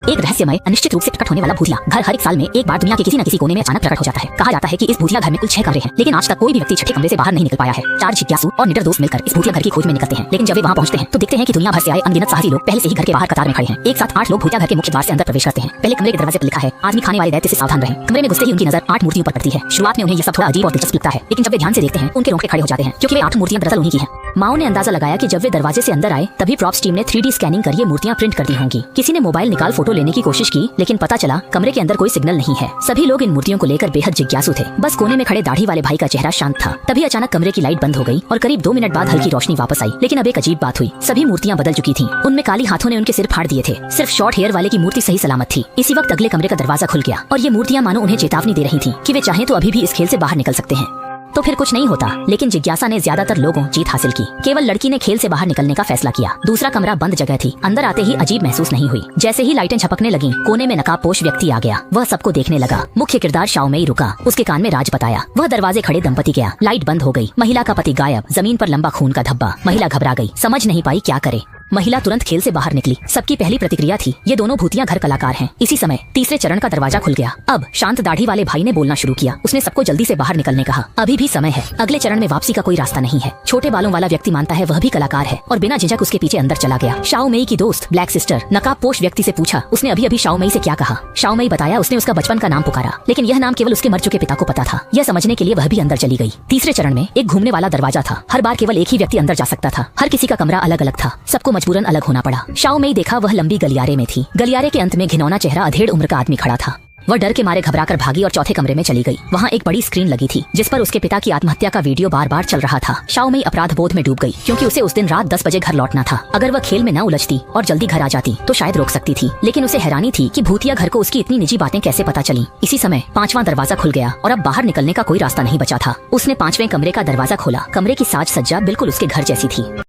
एक रहस्यमय अनिश्चित रूप से प्रकट होने वाला भूतिया घर हर एक साल में एक बार दुनिया के किसी न किसी कोने में अचानक प्रकट हो जाता है। कहा जाता है कि इस भूतिया घर में कुल 6 कमरे हैं, लेकिन आज तक कोई भी व्यक्ति छठे कमरे से बाहर नहीं निकल पाया है। 4 जिज्ञासु और निडर दोस्त मिलकर इस भूतिया घर की खोज में निकलते हैं, लेकिन जब वे वहां पहुंचते हैं तो देखते हैं कि दुनिया भर से आए अनगिनत साहसी लोग पहले से ही घर के बाहर कतार में खड़े हैं। एक साथ 8 लोग भूतिया घर के मुख्य द्वार से अंदर प्रवेश करते हैं। पहले कमरे के दरवाजे पर लिखा है, आदमी खाने वाले दैत्य से सावधान रहें। कमरे में घुसते ही उनकी नजर 8 मूर्तियों पर पड़ती है। शुरुआत में उन्हें ये सब थोड़ा अजीब और दिलचस्प लगता है, लेकिन जब वे ध्यान से देखते हैं उनके रोंगटे खड़े हो जाते हैं, क्योंकि वे 8 मूर्तियां दरअसल उन्हीं की हैं। माओ ने अंदाजा लगाया कि जब वे दरवाजे से अंदर आए तभी प्रॉप्स टीम ने 3D स्कैनिंग कर ये मूर्तियां प्रिंट कर दी होंगी। किसी ने मोबाइल निकाल फोटो लेने की कोशिश की, लेकिन पता चला कमरे के अंदर कोई सिग्नल नहीं है। सभी लोग इन मूर्तियों को लेकर बेहद जिज्ञासु थे। बस कोने में खड़े दाढ़ी वाले भाई का चेहरा शांत था। तभी अचानक कमरे की लाइट बंद हो गई और करीब 2 मिनट बाद हल्की रोशनी वापस आई। लेकिन अब एक अजीब बात हुई, सभी मूर्तियां बदल चुकी थीं। उनमें काली हाथों ने उनके सिर फाड़ दिए थे। सिर्फ शॉर्ट हेयर वाले की मूर्ति सही सलामत थी। इसी वक्त अगले कमरे का दरवाजा खुल गया और ये मूर्तियां मानो उन्हें चेतावनी दे रही थी कि वे चाहें तो अभी भी इस खेल से बाहर निकल सकते हैं। तो फिर कुछ नहीं होता, लेकिन जिज्ञासा ने ज्यादातर लोगों जीत हासिल की। केवल लड़की ने खेल से बाहर निकलने का फैसला किया। दूसरा कमरा बंद जगह थी। अंदर आते ही अजीब महसूस नहीं हुई। जैसे ही लाइटें झपकने लगीं, कोने में नकाबपोश व्यक्ति आ गया। वह सबको देखने लगा। मुख्य किरदार शाओमेई रुका। उसके कान में राज बताया। वह दरवाजे खड़े दंपति गया। लाइट बंद हो गई। महिला का पति गायब। जमीन पर लंबा खून का धब्बा। महिला घबरा गई, समझ नहीं पाई क्या करे। महिला तुरंत खेल से बाहर निकली। सबकी पहली प्रतिक्रिया थी, ये दोनों भूतिया घर कलाकार हैं। इसी समय तीसरे चरण का दरवाजा खुल गया। अब शांत दाढ़ी वाले भाई ने बोलना शुरू किया। उसने सबको जल्दी से बाहर निकलने कहा। अभी भी समय है। अगले चरण में वापसी का कोई रास्ता नहीं है। छोटे बालों वाला व्यक्ति मानता है वह भी कलाकार है और बिना झिझक उसके पीछे अंदर चला गया। शाओमेई की दोस्त ब्लैक सिस्टर नकाबपोश व्यक्ति से पूछा उसने अभी अभी शाओमेई से क्या कहा। शाओमेई बताया उसने उसका बचपन का नाम पुकारा, लेकिन यह नाम केवल उसके मर चुके पिता को पता था। यह समझने के लिए वह भी अंदर चली गई। तीसरे चरण में एक घूमने वाला दरवाजा था। हर बार केवल एक ही व्यक्ति अंदर जा सकता था। हर किसी का कमरा अलग अलग था। सबको मजबूरन अलग होना पड़ा। शाओमेई देखा वह लंबी गलियारे में थी। गलियारे के अंत में घिनौना चेहरा अधेड़ उम्र का आदमी खड़ा था। वह डर के मारे घबराकर भागी और चौथे कमरे में चली गई। वहाँ एक बड़ी स्क्रीन लगी थी जिस पर उसके पिता की आत्महत्या का वीडियो बार बार चल रहा था। शाओमेई अपराध बोध में डूब गई, क्योंकि उसे उस दिन रात 10 बजे घर लौटना था। अगर वह खेल में न उलझती और जल्दी घर आ जाती तो शायद रोक सकती थी, लेकिन उसे हैरानी थी कि भूतिया घर को उसकी इतनी निजी बातें कैसे पता चली। इसी समय 5वां दरवाजा खुल गया और अब बाहर निकलने का कोई रास्ता नहीं बचा था। उसने 5वें कमरे का दरवाजा खोला। कमरे की साज सज्जा बिल्कुल उसके घर जैसी थी।